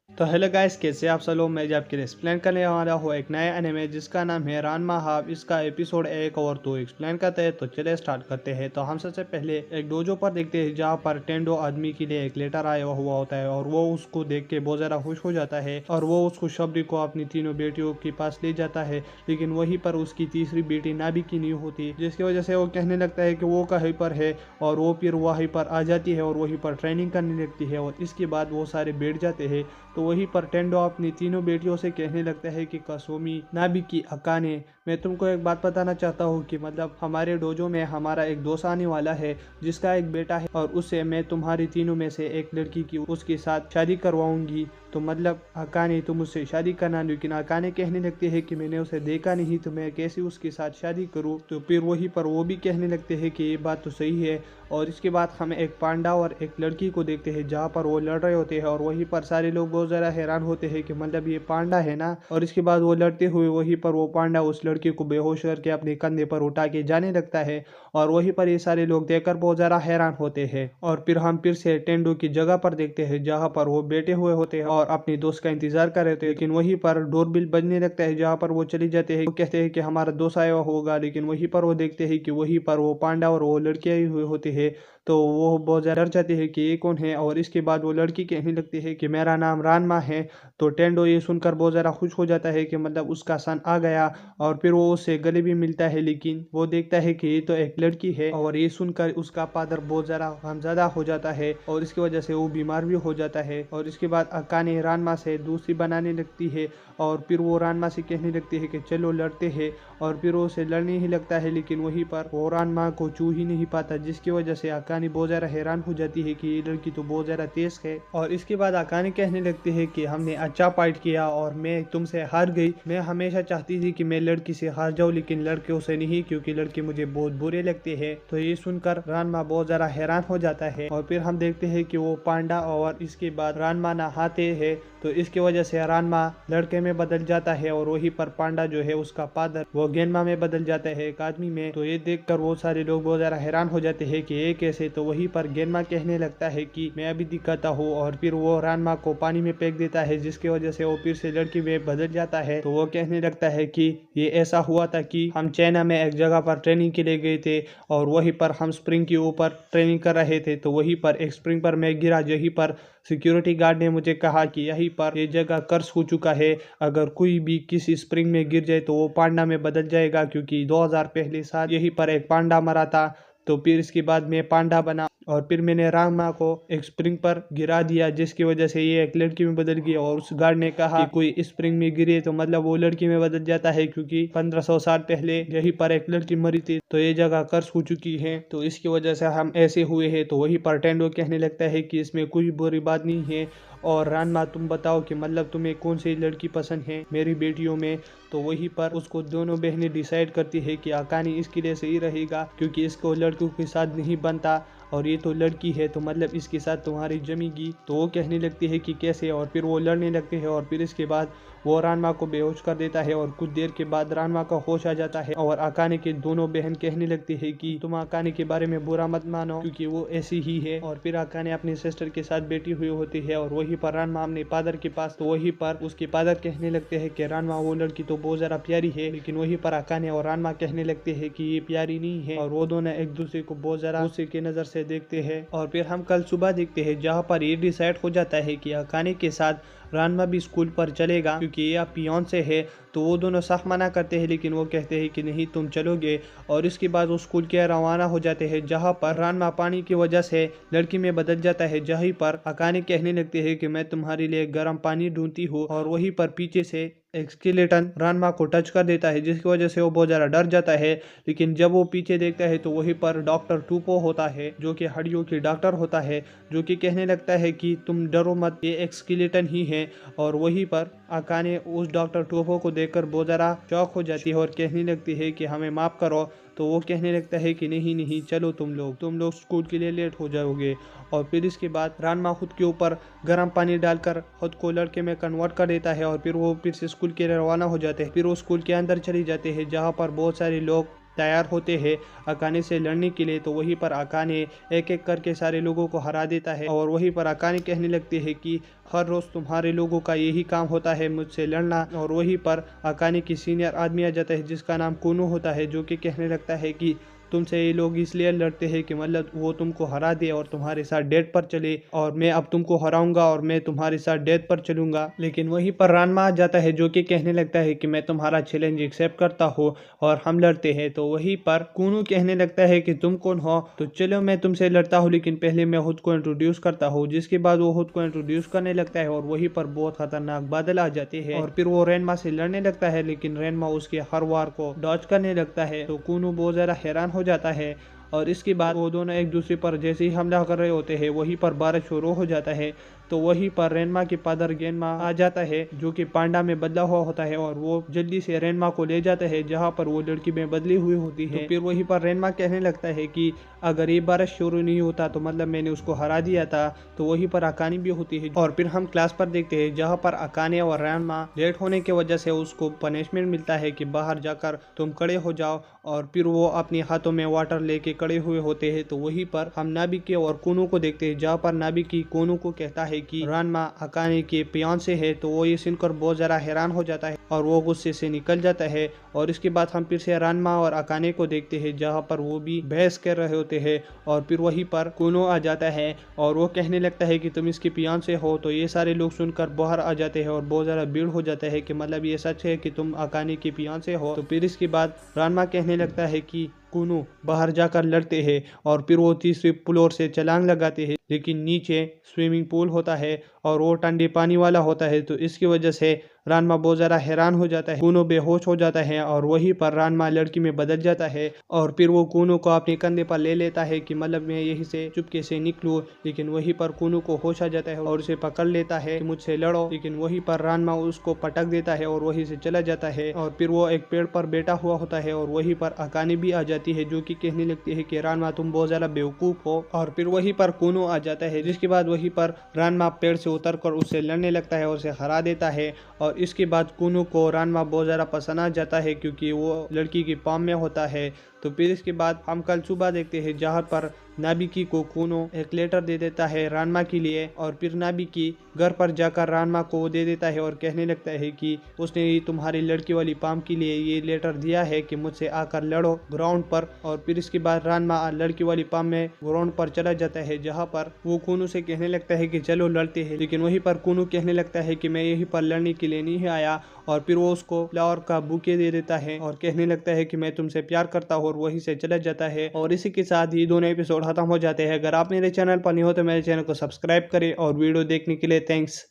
तो hello guys, कैसे आप सब लोग। मैं जो आपके लिए एक्सप्लेन करने वाला हूँ एक नया एनिमे जिसका नाम है रानमा हाफ। इसका एपिसोड 1 और 2 एक्सप्लेन करते हैं। तो चलिए स्टार्ट करते हैं। तो हम सबसे पहले एक डोजो पर देखते हैं जहाँ पर टेंडो आदमी के लिए एक लेटर आया हुआ होता है और वो उसको देख के बहुत ज़्यादा खुश हो जाता है और वो उसको शबरी को अपनी तीनों बेटियों के पास ले जाता है। लेकिन वहीं पर उसकी तीसरी बेटी नाबी की नहीं होती, जिसकी वजह से वो कहने लगता है कि वो कहीं पर है और वो फिर वहीं पर आ जाती है और वहीं पर ट्रेनिंग करने लगती है। और इसके बाद वो सारे बैठ जाते हैं। तो वहीं पर टेंडो अपनी तीनों बेटियों से कहने लगता है कि कसोमी, नाबिकी, अकाने, मैं तुमको एक बात बताना चाहता हूँ कि मतलब हमारे डोजो में हमारा एक दोस्त आने वाला है जिसका एक बेटा है और उससे मैं तुम्हारी तीनों में से एक लड़की की उसके साथ शादी करवाऊंगी। तो मतलब अकाने, तुम उससे शादी करना। लेकिन अकाने कहने लगते हैं कि मैंने उसे देखा नहीं तो मैं कैसे उसके साथ शादी करूँ। तो फिर वहीं पर वो भी कहने लगते हैं कि ये बात तो सही है। और इसके बाद हम एक पांडा और एक लड़की को देखते हैं जहाँ पर वो लड़ रहे होते हैं और वहीं पर सारे लोग बहुत ज़्यादा हैरान होते हैं कि मतलब ये पांडा है ना। और इसके बाद वो लड़ते हुए वहीं पर वो पांडा उस लड़की को बेहोश करके अपने कंधे पर उठा के जाने लगता है। और वहीं पर ये सारे लोग देखकर बहुत ज़्यादा हैरान होते हैं। और फिर हम फिर से टेंडू की जगह पर देखते हैं जहाँ पर वो बैठे हुए होते हैं और अपने दोस्त का इंतजार कर रहे थे। लेकिन वहीं पर डोरबेल बजने लगता है जहाँ पर वो चली जाते हैं। वो कहते हैं कि हमारा दोस्त आया होगा। लेकिन वहीं पर वो देखते हैं कि वहीं पर वो पांडा और वो लड़के आए हुए होते हैं। तो वो बहुत ज़्यादा डर जाते हैं कि ये कौन है। और इसके बाद वो लड़की कहने लगती है कि मेरा नाम रानमा है। तो टेंडो ये सुनकर बहुत ज़्यादा खुश हो जाता है कि मतलब उसका सन आ गया। और फिर वो उससे गले भी मिलता है। लेकिन वो देखता है कि ये तो एक लड़की है। और ये सुनकर उसका फादर बहुत ज़्यादा गमज़दा हो जाता है और इसकी वजह से वो बीमार भी हो जाता है। और इसके बाद अकाने रानमा से दूसरी बनाने लगती है और फिर वो रानमा से कहने लगती है कि चलो लड़ते हैं। और फिर वो उसे लड़ने ही लगता है। लेकिन वहीं पर वो रानमा को छू ही नहीं पाता, जिसकी वजह से अकाने बहुत ज़्यादा हैरान हो जाती है कि ये लड़की तो बहुत ज़्यादा तेज है। और इसके बाद अकाने कहने लगती है कि हमने अच्छा फाइट किया और मैं तुमसे हार गई। मैं हमेशा चाहती थी कि मैं लड़की से हार जाऊं लेकिन लड़कियों से नहीं, क्योंकि लड़के मुझे बहुत बुरे लगते हैं। तो ये सुनकर रानमा बहुत ज़्यादा हैरान हो जाता है। और फिर हम देखते हैं कि वो पांडा और इसके बाद रानमा नहाते हैं। तो इसकी वजह से रानमा लड़के में बदल जाता है और वहीं पर पांडा जो है उसका फादर वो गेनमा में बदल जाता है, एक आदमी में। तो ये देखकर वो सारे लोग बहुत ज़्यादा हैरान हो जाते हैं कि ये कैसे। तो वहीं पर गेनमा कहने लगता है कि मैं अभी दिखाता हूँ। और फिर वो रानमा को पानी में फेंक देता है, जिसकी वजह से वो फिर से लड़की में बदल जाता है। तो वो कहने लगता है कि ये ऐसा हुआ था कि हम चाइना में एक जगह पर ट्रेनिंग के लिए गए थे और वहीं पर हम स्प्रिंग के ऊपर ट्रेनिंग कर रहे थे। तो वहीं पर एक स्प्रिंग पर मैं गिरा, यहीं पर सिक्योरिटी गार्ड ने मुझे कहा कि यहीं पर ये जगह कर्स हो चुका है, अगर कोई भी किसी स्प्रिंग में गिर जाए तो वो पांडा में बदल जाएगा, क्योंकि 2000 पहले साल यहीं पर एक पांडा मरा था। तो फिर इसके बाद मैं पांडा बना और फिर मैंने रामा को एक स्प्रिंग पर गिरा दिया, जिसकी वजह से ये एक लड़की में बदल गया। और उस गार्ड ने कहा कि कोई स्प्रिंग में गिरे तो मतलब वो लड़की में बदल जाता है, क्योंकि 1500 साल पहले यहीं पर एक लड़की मरी थी तो ये जगह कर्स हो चुकी है। तो इसकी वजह से हम ऐसे हुए हैं। तो वही पर टेंडो कहने लगता है कि इसमें कोई बुरी बात नहीं है। और रानमा, तुम बताओ कि मतलब तुम्हें कौन सी लड़की पसंद है मेरी बेटियों में। तो वहीं पर उसको दोनों बहनें डिसाइड करती है कि अकाने इसके लिए सही रहेगा, क्योंकि इसको लड़कों के साथ नहीं बनता और ये तो लड़की है तो मतलब इसके साथ तुम्हारी जमेगी। तो वो कहने लगती है कि कैसे। और फिर वो लड़ने लगते हैं और फिर इसके बाद वो रानमा को बेहोश कर देता है और कुछ देर के बाद रानमा का होश आ जाता है। और अकाने के दोनों बहन कहने लगती है कि तुम अकाने के बारे में बुरा मत मानो, क्योंकि वो ऐसी ही है। और फिर अकाने अपनी सिस्टर के साथ बैठी हुई होती है और वहीं पर रानमा अपने फादर के पास। तो वहीं पर उसके फादर कहने लगते हैं कि रानमा वो लड़की तो बहुत ज्यादा प्यारी है। लेकिन वहीं पर अकाने और रानमा कहने लगते हैं कि ये प्यारी नहीं है। और वो दोनों एक दूसरे को बहुत ज्यादा गुस्से की नजर से देखते हैं। और फिर हम कल सुबह देखते हैं जहाँ पर ये डिसाइड हो जाता है कि अकाने के साथ रानमा भी स्कूल पर चलेगा, क्योंकि ये पियोन से है। तो वो दोनों साफ मना करते हैं, लेकिन वो कहते हैं कि नहीं, तुम चलोगे। और इसके बाद वो स्कूल के रवाना हो जाते हैं, जहाँ पर रानमा पानी की वजह से लड़की में बदल जाता है। जहीं पर अकाने कहने लगते हैं कि मैं तुम्हारे लिए गर्म पानी ढूंढती हूँ। और वहीं पर पीछे से एक स्केलेटन रानमा को टच कर देता है, जिसकी वजह से वो बहुत ज़्यादा डर जाता है। लेकिन जब वो पीछे देखता है तो वहीं पर डॉक्टर टूपो होता है, जो कि हड्डियों की डॉक्टर होता है, जो कि कहने लगता है कि तुम डरो मत, ये एक स्केलेटन ही है। और वहीं पर अकाने उस डॉक्टर टूपो को देखकर बहुत ज़्यादा शॉक हो जाती है और कहने लगती है कि हमें माफ़ करो। तो वो कहने लगता है कि नहीं नहीं, चलो तुम लोग स्कूल के लिए लेट हो जाओगे। और फिर इसके बाद रानमा खुद के ऊपर गर्म पानी डालकर खुद को लड़के में कन्वर्ट कर देता है और फिर वो फिर से स्कूल के लिए रवाना हो जाते हैं। फिर वो स्कूल के अंदर चले जाते हैं, जहाँ पर बहुत सारे लोग तैयार होते हैं अकाने से लड़ने के लिए। तो वहीं पर अकाने एक एक करके सारे लोगों को हरा देता है और वहीं पर अकाने कहने लगती है कि हर रोज तुम्हारे लोगों का यही काम होता है मुझसे लड़ना। और वहीं पर अकाने की सीनियर आदमी आ जाता है जिसका नाम कुनो होता है, जो कि कहने लगता है कि तुमसे ये लोग इसलिए लड़ते हैं कि मतलब वो तुमको हरा दे और तुम्हारे साथ डेट पर चले, और मैं अब तुमको हराऊंगा और मैं तुम्हारे साथ डेट पर चलूंगा। लेकिन वहीं पर रानमा आ जाता है जो कि कहने लगता है कि मैं तुम्हारा चैलेंज एक्सेप्ट करता हूँ और हम लड़ते हैं। तो वहीं पर कुनू कहने लगता है कि तुम कौन हो, तो चलो मैं तुमसे लड़ता हूँ लेकिन पहले मैं खुद को इंट्रोड्यूस करता हूँ। जिसके बाद वो खुद को इंट्रोड्यूस करने लगता है और वहीं पर बहुत खतरनाक बादल आ जाते हैं और फिर वो रेनमा से लड़ने लगता है, लेकिन रेनमा उसके हर वार को डॉज करने लगता है। तो कुनू बहुत ज्यादा हैरान हो जाता है और इसके बाद वो दोनों एक दूसरे पर जैसे ही हमला कर रहे होते हैं वहीं पर बारिश शुरू हो जाता है। तो वहीं पर रेनमा के फादर गेनमा आ जाता है जो कि पांडा में बदला हुआ होता है और वो जल्दी से रेनमा को ले जाता है जहां पर वो लड़की में बदली हुई होती है। तो फिर वहीं पर रेनमा कहने लगता है कि अगर ये बारिश शुरू नहीं होता तो मतलब मैंने उसको हरा दिया था। तो वहीं पर अकाने भी होती है और फिर हम क्लास पर देखते हैं जहाँ पर अकाने और रेनमा लेट होने की वजह से उसको पनिशमेंट मिलता है कि बाहर जाकर तुम खड़े हो जाओ, और फिर वो अपने हाथों में वाटर लेके खड़े हुए होते हैं। तो वहीं पर हम नाबिकी और कुनो को देखते हैं जहाँ पर नाबिकी कुनो को कहता है कि रानमा अकाने के फियांसे है। तो वो ये सुनकर बहुत ज्यादा हैरान हो जाता है और वो गुस्से से निकल जाता है। और इसके बाद हम फिर से रानमा और अकाने को देखते हैं जहाँ पर वो भी बहस कर रहे होते हैं और फिर वहीं पर कुनो आ जाता है और वो कहने लगता है कि तुम इसके फियांसे हो। तो ये सारे लोग सुनकर बाहर आ जाते हैं और बहुत ज्यादा भीड़ हो जाता है कि मतलब ये सच है कि तुम अकाने के फियांसे हो। तो फिर इसके बाद रानमा कहने लगता है कि कुनो बाहर जाकर लड़ते हैं और फिर वो तीसरे फ्लोर से छलांग लगाते हैं, लेकिन नीचे स्विमिंग पूल होता है और वो ठंडे पानी वाला होता है। तो इसकी वजह से रानमा बहुत ज्यादा हैरान हो जाता है, कुनो बेहोश हो जाता है और वहीं पर रानमा लड़की में बदल जाता है और फिर वो कुनो को अपने कंधे पर ले लेता है कि मतलब मैं यहीं से चुपके से निकलूं। लेकिन वहीं पर कुनो को होश आ जाता है और उसे पकड़ लेता है कि मुझसे लड़ो, लेकिन वहीं पर रानमा उसको पटक देता है और वहीं से चला जाता है। और फिर वो एक पेड़ पर बैठा हुआ होता है और वहीं पर अकाने भी आ जाती है जो कि कहने लगती है कि रानमा तुम बहुत ज्यादा बेवकूफ हो। और फिर वहीं पर कुनो आ जाता है जिसके बाद वहीं पर रानमा पेड़ से उतरकर उससे लड़ने लगता है और उसे हरा देता है। और इसके बाद कुनो को रानमा बहुत ज़्यादा पसंद आ जाता है क्योंकि वो लड़की की पाम में होता है। तो फिर इसके बाद हम कल सुबह देखते हैं जहाँ पर नाबिकी को कुनो एक लेटर दे देता है रानमा के लिए और फिर नाबिकी घर पर जाकर रानमा को दे देता है और कहने लगता है कि उसने तुम्हारी लड़की वाली पाम के लिए ये लेटर दिया है कि मुझसे आकर लड़ो ग्राउंड पर। और फिर इसके बाद रानमा लड़की वाली पाम में ग्राउंड पर चला जाता है जहाँ पर वो कुनो से कहने लगता है कि चलो लड़ते हैं, लेकिन वहीं पर कुनो कहने लगता है कि मैं यहीं पर लड़ने के लिए नहीं आया। और फिर वो उसको फ्लावर का बुके दे देता है और कहने लगता है कि मैं तुमसे प्यार करता हूँ और वहीं से चला जाता है। और इसी के साथ ये दोनों एपिसोड खत्म हो जाते हैं। अगर आप मेरे चैनल पर नहीं हो तो मेरे चैनल को सब्सक्राइब करें और वीडियो देखने के लिए थैंक्स।